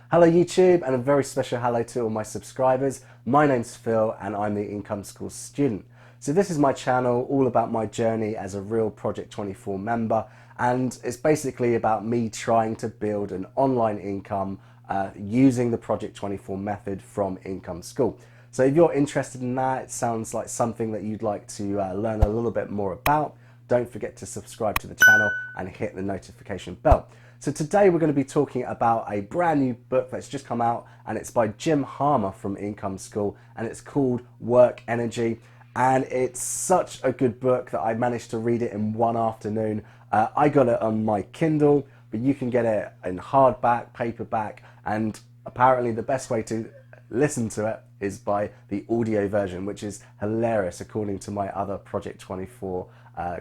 Hello YouTube, and a very special hello to all my subscribers. My name's Phil and I'm the Income School student. So this is my channel all about my journey as a real Project 24 member, and it's basically about me trying to build an online income using the Project 24 method from Income School. So if you're interested in that, it sounds like something that you'd like to learn a little bit more about, don't forget to subscribe to the channel and hit the notification bell. So today we're going to be talking about a brand new book that's just come out, and it's by Jim Harmer from Income School, and it's called Work Energy. And it's such a good book that I managed to read it in one afternoon. I got it on my Kindle, but you can get it in hardback, paperback, and apparently the best way to listen to it is by the audio version, which is hilarious according to my other Project 24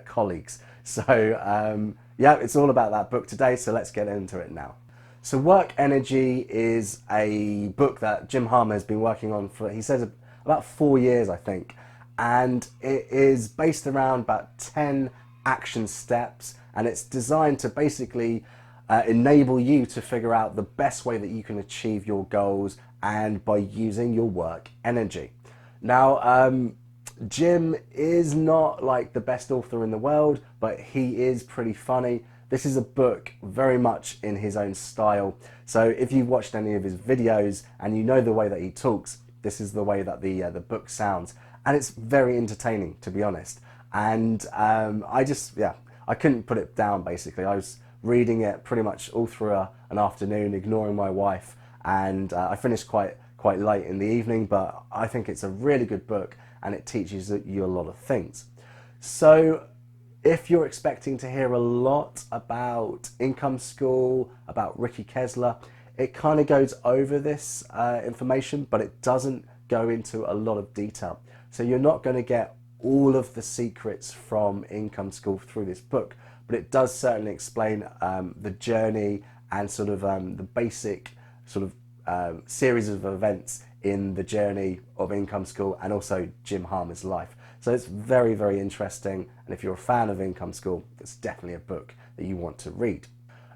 colleagues. So yeah, it's all about that book today, so let's get into it now. So Work Energy is a book that Jim Harmer has been working on for, he says, about 4 years, I think. And it is based around about 10 action steps, and it's designed to basically enable you to figure out the best way that you can achieve your goals, and by using your work energy. Now, Jim is not like the best author in the world, but he is pretty funny. This is a book very much in his own style. So if you've watched any of his videos and you know the way that he talks, this is the way that the book sounds. And it's very entertaining, to be honest. And I couldn't put it down, basically. I was reading it pretty much all through an afternoon, ignoring my wife. And I finished quite late in the evening, but I think it's a really good book, and it teaches you a lot of things. So if you're expecting to hear a lot about Income School, about Ricky Kessler, it kind of goes over this information, but it doesn't go into a lot of detail. So you're not going to get all of the secrets from Income School through this book, but it does certainly explain the journey and sort of the basic sort of series of events in the journey of Income School and also Jim Harmer's life. So it's very, very interesting, and if you're a fan of Income School, it's definitely a book that you want to read.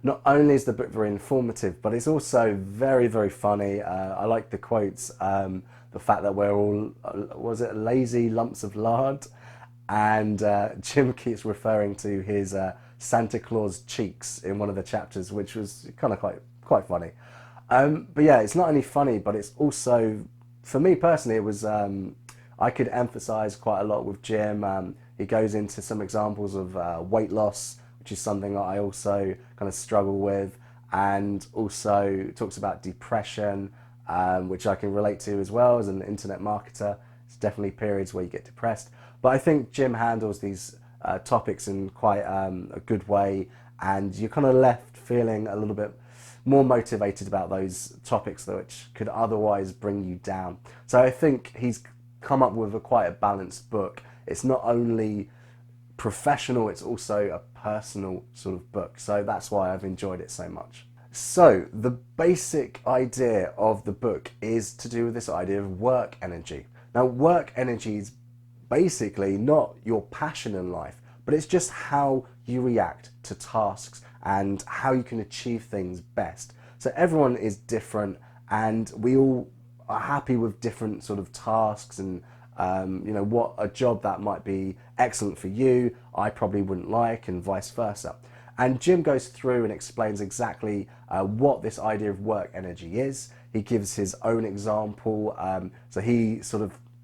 Not only is the book very informative, but it's also very, very funny. I like the quotes, the fact that we're all, was it lazy lumps of lard? And Jim keeps referring to his Santa Claus cheeks in one of the chapters, which was kind of quite funny. But yeah, it's not only funny, but it's also, for me personally, it was, I could emphasize quite a lot with Jim. He goes into some examples of weight loss, which is something that I also kind of struggle with, and also talks about depression, which I can relate to as well as an internet marketer. It's definitely periods where you get depressed. But I think Jim handles these topics in quite a good way, and you're kind of left feeling a little bit more motivated about those topics which could otherwise bring you down. So I think he's come up with quite a balanced book. It's not only professional, it's also a personal sort of book. So that's why I've enjoyed it so much. So the basic idea of the book is to do with this idea of work energy. Now, work energy is basically not your passion in life, but it's just how you react to tasks and how you can achieve things best. So everyone is different, and we all are happy with different sort of tasks, and you know, what a job that might be excellent for you, I probably wouldn't like, and vice versa. And Jim goes through and explains exactly what this idea of work energy is. He gives his own example. So he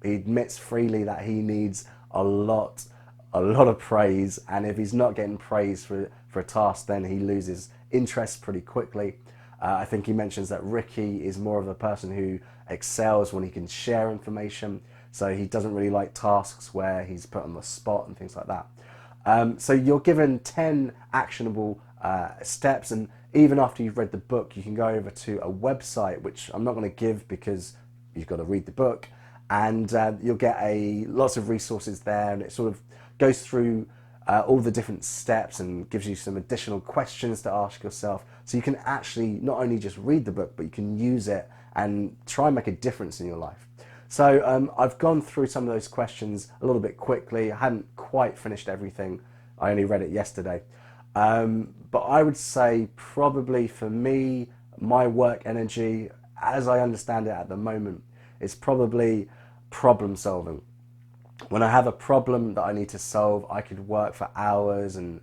admits freely that he needs a lot of praise, and if he's not getting praise for a task, then he loses interest pretty quickly. I think he mentions that Ricky is more of a person who excels when he can share information, so he doesn't really like tasks where he's put on the spot and things like that. So you're given 10 actionable steps, and even after you've read the book, you can go over to a website, which I'm not going to give because you've got to read the book, and you'll get lots of resources there, and it sort of goes through all the different steps and gives you some additional questions to ask yourself, so you can actually not only just read the book, but you can use it and try and make a difference in your life. So I've gone through some of those questions a little bit quickly. I hadn't quite finished everything. I only read it yesterday. But I would say probably for me, my work energy, as I understand it at the moment, is probably problem solving. When I have a problem that I need to solve, I could work for hours, and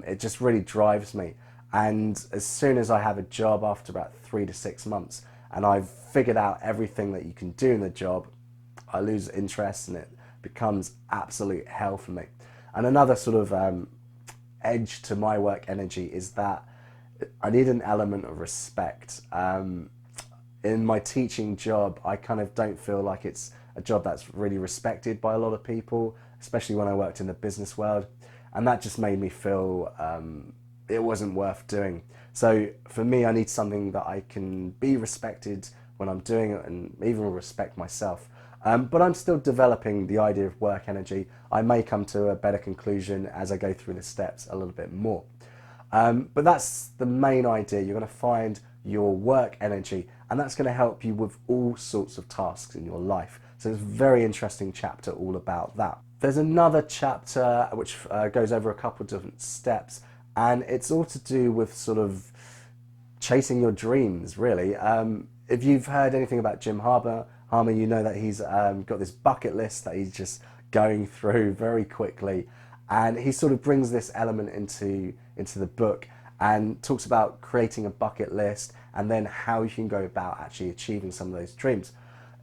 it just really drives me. And as soon as I have a job after about 3 to 6 months and I've figured out everything that you can do in the job, I lose interest and it becomes absolute hell for me. And another sort of edge to my work energy is that I need an element of respect. In my teaching job, I kind of don't feel like it's a job that's really respected by a lot of people, especially when I worked in the business world. And that just made me feel it wasn't worth doing. So for me, I need something that I can be respected when I'm doing it and even respect myself. But I'm still developing the idea of work energy. I may come to a better conclusion as I go through the steps a little bit more. But that's the main idea. You're going to find your work energy, and that's going to help you with all sorts of tasks in your life. So it's a very interesting chapter all about that. There's another chapter which goes over a couple of different steps, and it's all to do with sort of chasing your dreams, really. If you've heard anything about Jim Harmer, you know that he's got this bucket list that he's just going through very quickly, and he sort of brings this element into the book and talks about creating a bucket list and then how you can go about actually achieving some of those dreams.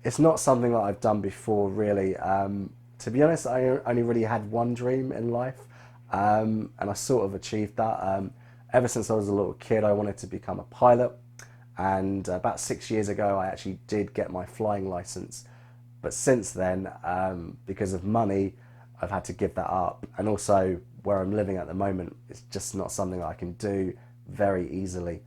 It's not something that I've done before, really. To be honest, I only really had one dream in life, and I sort of achieved that. Ever since I was a little kid, I wanted to become a pilot, and about 6 years ago, I actually did get my flying license. But since then, because of money, I've had to give that up, and also where I'm living at the moment, it's just not something I can do very easily.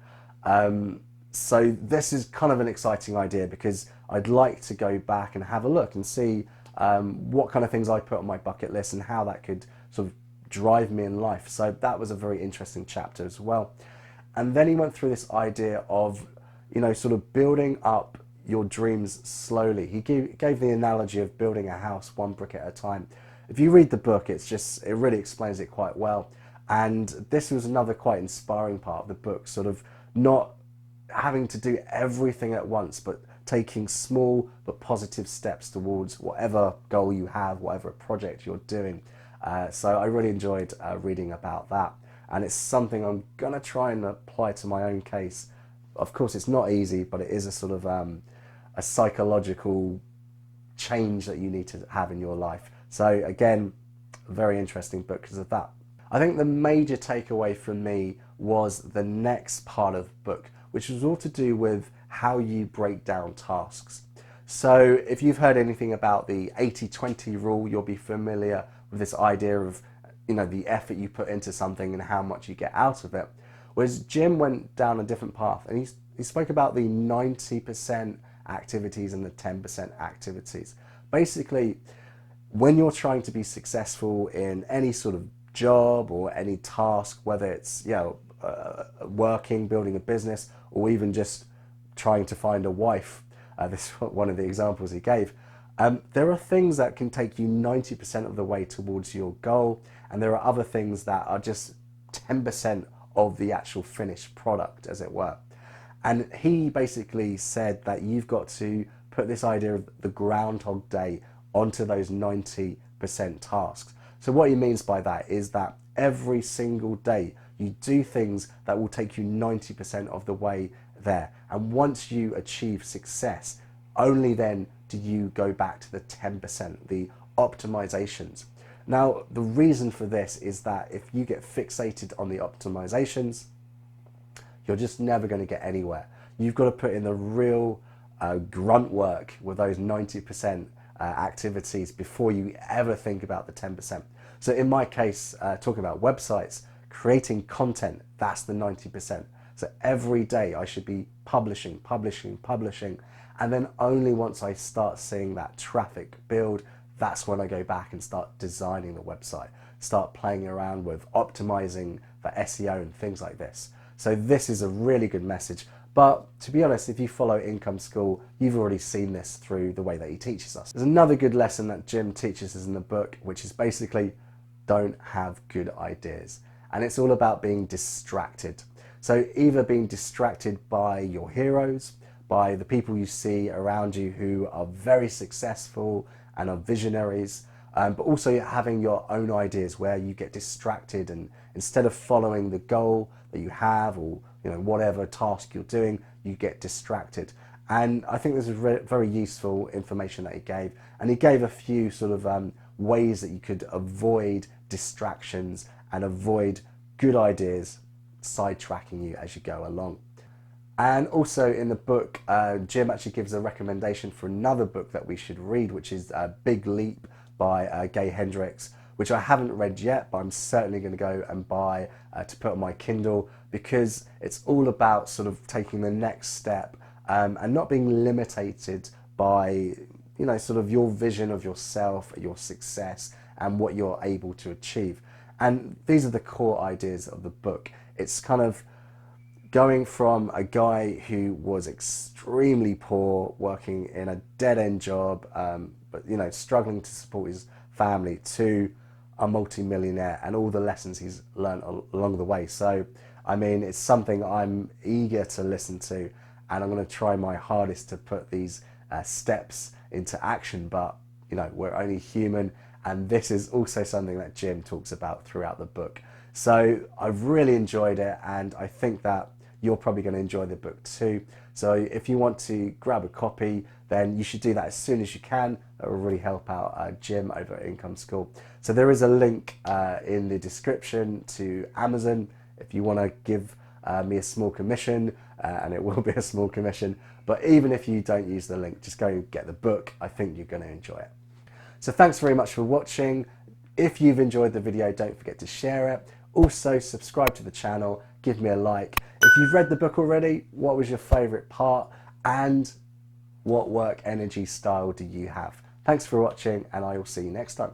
So this is kind of an exciting idea because I'd like to go back and have a look and see what kind of things I put on my bucket list and how that could sort of drive me in life. So that was a very interesting chapter as well. And then he went through this idea of, sort of building up your dreams slowly. He gave the analogy of building a house one brick at a time. If you read the book, it really explains it quite well. And this was another quite inspiring part of the book, sort of not having to do everything at once, but taking small but positive steps towards whatever goal you have, whatever project you're doing. So I really enjoyed reading about that. And it's something I'm going to try and apply to my own case. Of course, it's not easy, but it is a sort of a psychological change that you need to have in your life. So again, very interesting book because of that. I think the major takeaway from me was the next part of the book, which was all to do with how you break down tasks. So if you've heard anything about the 80-20 rule, you'll be familiar with this idea of the effort you put into something and how much you get out of it. Whereas Jim went down a different path, and he spoke about the 90% activities and the 10% activities. Basically, when you're trying to be successful in any sort of job or any task, whether it's working, building a business, or even just trying to find a wife, this is one of the examples he gave, there are things that can take you 90% of the way towards your goal, and there are other things that are just 10% of the actual finished product, as it were. And he basically said that you've got to put this idea of the Groundhog Day onto those 90% tasks. So what he means by that is that every single day you do things that will take you 90% of the way there. And once you achieve success, only then do you go back to the 10%, the optimizations. Now, the reason for this is that if you get fixated on the optimizations, you're just never going to get anywhere. You've got to put in the real grunt work with those 90% activities before you ever think about the 10%. So in my case, talking about websites, creating content, that's the 90%. So every day I should be publishing, and then only once I start seeing that traffic build, that's when I go back and start designing the website, start playing around with optimizing for SEO and things like this. So this is a really good message. But to be honest, if you follow Income School, you've already seen this through the way that he teaches us. There's another good lesson that Jim teaches us in the book, which is basically don't have good ideas. And it's all about being distracted. So either being distracted by your heroes, by the people you see around you who are very successful and are visionaries, but also having your own ideas where you get distracted, and instead of following the goal that you have, or whatever task you're doing, you get distracted. And I think this is very useful information that he gave, and he gave a few sort of ways that you could avoid distractions and avoid good ideas sidetracking you as you go along. And also in the book, Jim actually gives a recommendation for another book that we should read, which is Big Leap by Gay Hendricks, which I haven't read yet, but I'm certainly going to go and buy to put on my Kindle, because it's all about sort of taking the next step and not being limited by sort of your vision of yourself, your success, and what you're able to achieve. And these are the core ideas of the book. It's kind of going from a guy who was extremely poor, working in a dead-end job, but struggling to support his family, to a multi-millionaire, and all the lessons he's learned along the way. So, I mean, it's something I'm eager to listen to, and I'm going to try my hardest to put these steps into action. But we're only human, and this is also something that Jim talks about throughout the book. So I've really enjoyed it, and I think that you're probably going to enjoy the book too. So if you want to grab a copy, then you should do that as soon as you can. That will really help out Jim over at Income School. So there is a link in the description to Amazon if you want to give me a small commission, and it will be a small commission. But even if you don't use the link, just go and get the book. I think you're going to enjoy it. So thanks very much for watching. If you've enjoyed the video, don't forget to share it. Also, subscribe to the channel, give me a like. If you've read the book already, what was your favourite part, and what work energy style do you have? Thanks for watching, and I will see you next time.